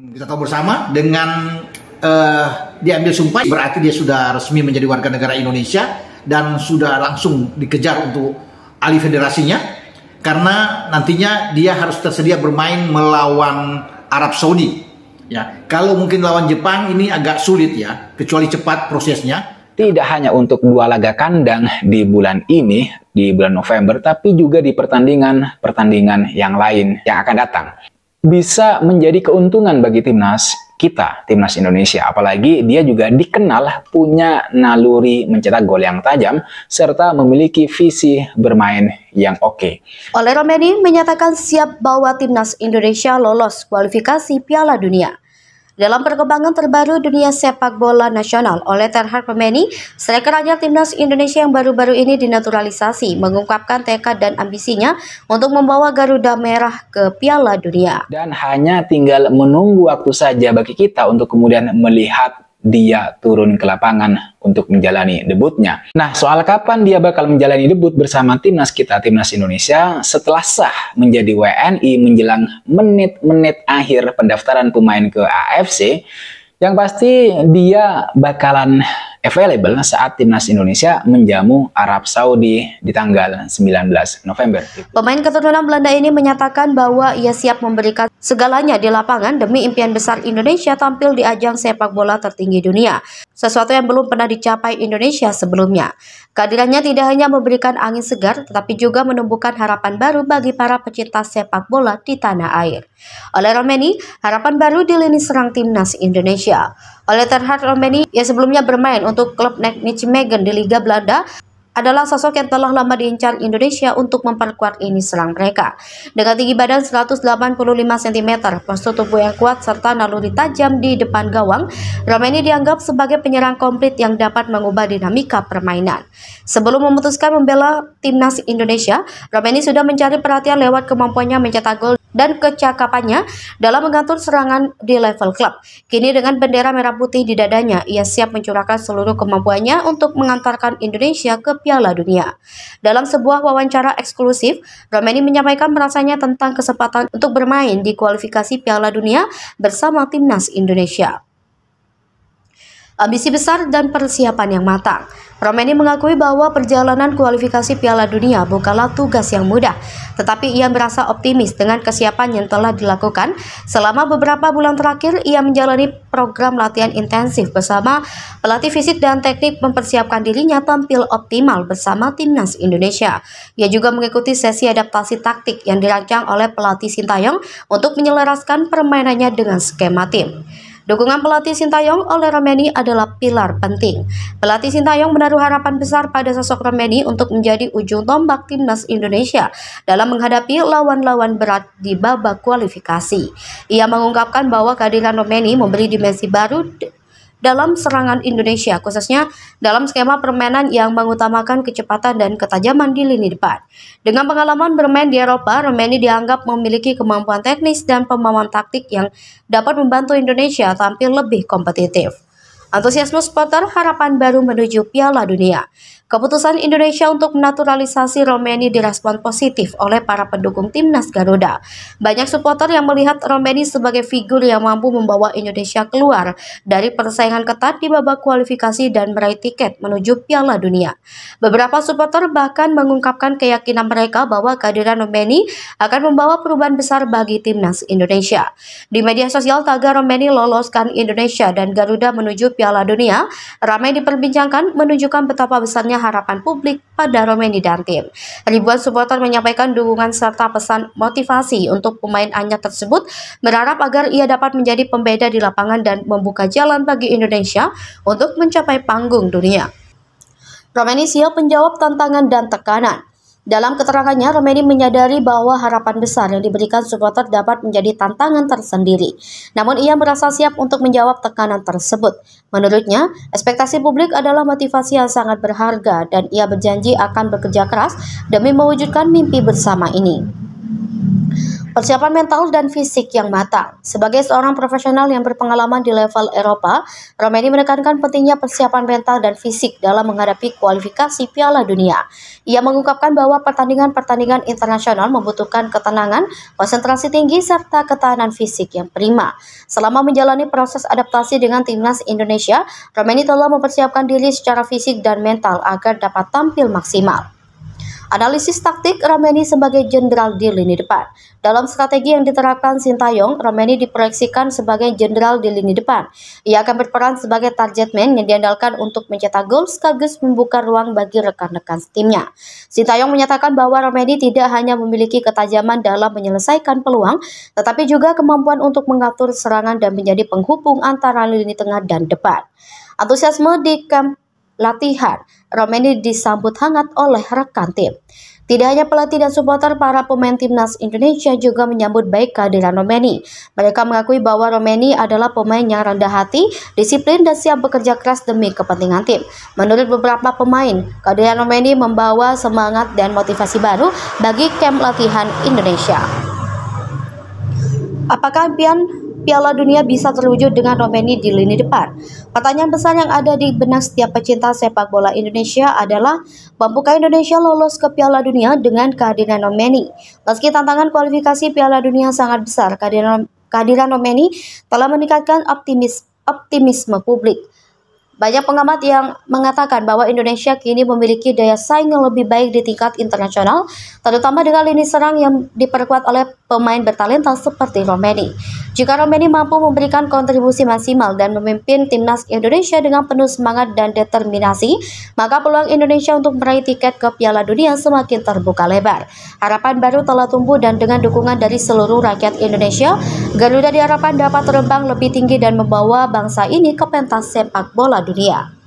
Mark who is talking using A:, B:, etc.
A: Kita tahu bersama dengan diambil sumpah berarti dia sudah resmi menjadi warga negara Indonesia dan sudah langsung dikejar untuk alih federasinya karena nantinya dia harus tersedia bermain melawan Arab Saudi. Ya, kalau mungkin lawan Jepang ini agak sulit ya, kecuali cepat prosesnya.
B: Tidak hanya untuk 2 laga kandang di bulan ini, di bulan November, tapi juga di pertandingan yang lain yang akan datang. Bisa menjadi keuntungan bagi timnas kita, timnas Indonesia. Apalagi dia juga dikenal punya naluri mencetak gol yang tajam, serta memiliki visi bermain yang oke.
C: Ole Romeni menyatakan siap bawa timnas Indonesia lolos kualifikasi Piala Dunia. Dalam perkembangan terbaru dunia sepak bola nasional, Ole Romeni, striker anyar timnas Indonesia yang baru-baru ini dinaturalisasi, mengungkapkan tekad dan ambisinya untuk membawa Garuda Merah ke Piala Dunia.
B: Dan hanya tinggal menunggu waktu saja bagi kita untuk kemudian melihat dia turun ke lapangan untuk menjalani debutnya. Nah, soal kapan dia bakal menjalani debut bersama timnas kita, timnas Indonesia, setelah sah menjadi WNI menjelang menit-menit akhir pendaftaran pemain ke AFC, yang pasti dia bakalan available saat timnas Indonesia menjamu Arab Saudi di tanggal 19 November.
C: Pemain keturunan Belanda ini menyatakan bahwa ia siap memberikan segalanya di lapangan demi impian besar Indonesia tampil di ajang sepak bola tertinggi dunia, sesuatu yang belum pernah dicapai Indonesia sebelumnya. Kehadirannya tidak hanya memberikan angin segar, tetapi juga menumbuhkan harapan baru bagi para pecinta sepak bola di tanah air. Oleh Romeni, harapan baru di lini serang timnas Indonesia. Oleh Romeni yang sebelumnya bermain untuk klub Nijmegen di Liga Belanda, adalah sosok yang telah lama diincar Indonesia untuk memperkuat lini serang mereka. Dengan tinggi badan 185 cm, postur tubuh yang kuat, serta naluri tajam di depan gawang, Romeni dianggap sebagai penyerang komplit yang dapat mengubah dinamika permainan. Sebelum memutuskan membela timnas Indonesia, Romeni sudah mencari perhatian lewat kemampuannya mencetak gol dan kecakapannya dalam mengatur serangan di level klub. Kini dengan bendera merah putih di dadanya, ia siap mencurahkan seluruh kemampuannya untuk mengantarkan Indonesia ke Piala Dunia. Dalam sebuah wawancara eksklusif, Romeni menyampaikan perasaannya tentang kesempatan untuk bermain di kualifikasi Piala Dunia bersama timnas Indonesia. Ambisi besar dan persiapan yang matang. Romeni mengakui bahwa perjalanan kualifikasi Piala Dunia bukanlah tugas yang mudah, tetapi ia merasa optimis dengan kesiapan yang telah dilakukan. Selama beberapa bulan terakhir, ia menjalani program latihan intensif bersama pelatih fisik dan teknik mempersiapkan dirinya tampil optimal bersama timnas Indonesia. Ia juga mengikuti sesi adaptasi taktik yang dirancang oleh pelatih Sintayong untuk menyelaraskan permainannya dengan skema tim. Dukungan pelatih Sintayong oleh Romeni adalah pilar penting. Pelatih Sintayong menaruh harapan besar pada sosok Romeni untuk menjadi ujung tombak timnas Indonesia dalam menghadapi lawan-lawan berat di babak kualifikasi. Ia mengungkapkan bahwa kehadiran Romeni memberi dimensi baru dalam serangan Indonesia, khususnya dalam skema permainan yang mengutamakan kecepatan dan ketajaman di lini depan. Dengan pengalaman bermain di Eropa, Romeni dianggap memiliki kemampuan teknis dan pemahaman taktik yang dapat membantu Indonesia tampil lebih kompetitif. Antusiasme supporter harapan baru menuju Piala Dunia. Keputusan Indonesia untuk menaturalisasi Romeni direspon positif oleh para pendukung timnas Garuda. Banyak supporter yang melihat Romeni sebagai figur yang mampu membawa Indonesia keluar dari persaingan ketat di babak kualifikasi dan meraih tiket menuju Piala Dunia. Beberapa supporter bahkan mengungkapkan keyakinan mereka bahwa kehadiran Romeni akan membawa perubahan besar bagi timnas Indonesia. Di media sosial, tagar Romeni loloskan Indonesia dan Garuda menuju Piala Dunia ramai diperbincangkan, menunjukkan betapa besarnya harapan publik pada Romeni dan tim. Ribuan supporter menyampaikan dukungan serta pesan motivasi untuk pemain anyar tersebut, berharap agar ia dapat menjadi pembeda di lapangan dan membuka jalan bagi Indonesia untuk mencapai panggung dunia. Romeni siap menjawab tantangan dan tekanan. Dalam keterangannya, Romeni menyadari bahwa harapan besar yang diberikan supporter dapat menjadi tantangan tersendiri. Namun ia merasa siap untuk menjawab tekanan tersebut. Menurutnya, ekspektasi publik adalah motivasi yang sangat berharga dan ia berjanji akan bekerja keras demi mewujudkan mimpi bersama ini. persiapan mental dan fisik yang matang. Sebagai seorang profesional yang berpengalaman di level Eropa, Romeni menekankan pentingnya persiapan mental dan fisik dalam menghadapi kualifikasi Piala Dunia. Ia mengungkapkan bahwa pertandingan-pertandingan internasional membutuhkan ketenangan, konsentrasi tinggi, serta ketahanan fisik yang prima. Selama menjalani proses adaptasi dengan timnas Indonesia, Romeni telah mempersiapkan diri secara fisik dan mental agar dapat tampil maksimal. Analisis taktik Romeni sebagai jenderal di lini depan. Dalam strategi yang diterapkan Sintayong, Romeni diproyeksikan sebagai jenderal di lini depan. Ia akan berperan sebagai target man yang diandalkan untuk mencetak gol sekaligus membuka ruang bagi rekan-rekan timnya. Sintayong menyatakan bahwa Romeni tidak hanya memiliki ketajaman dalam menyelesaikan peluang, tetapi juga kemampuan untuk mengatur serangan dan menjadi penghubung antara lini tengah dan depan. Antusiasme di kamp latihan Romeni disambut hangat oleh rekan tim. Tidak hanya pelatih dan supporter, para pemain timnas Indonesia juga menyambut baik kehadiran Romeni. Mereka mengakui bahwa Romeni adalah pemain yang rendah hati, disiplin, dan siap bekerja keras demi kepentingan tim. Menurut beberapa pemain, kehadiran Romeni membawa semangat dan motivasi baru bagi kamp latihan Indonesia. Apakah impian Piala Dunia bisa terwujud dengan Romeni di lini depan? Pertanyaan besar yang ada di benak setiap pecinta sepak bola Indonesia adalah, mampukah Indonesia lolos ke Piala Dunia dengan kehadiran Romeni? Meski tantangan kualifikasi Piala Dunia sangat besar, kehadiran Romeni telah meningkatkan optimisme publik. Banyak pengamat yang mengatakan bahwa Indonesia kini memiliki daya saing yang lebih baik di tingkat internasional, terutama dengan lini serang yang diperkuat oleh pemain bertalenta seperti Romeni. Jika Romeni mampu memberikan kontribusi maksimal dan memimpin timnas Indonesia dengan penuh semangat dan determinasi, maka peluang Indonesia untuk meraih tiket ke Piala Dunia semakin terbuka lebar. Harapan baru telah tumbuh dan dengan dukungan dari seluruh rakyat Indonesia, Garuda diharapkan dapat terbang lebih tinggi dan membawa bangsa ini ke pentas sepak bola dunia.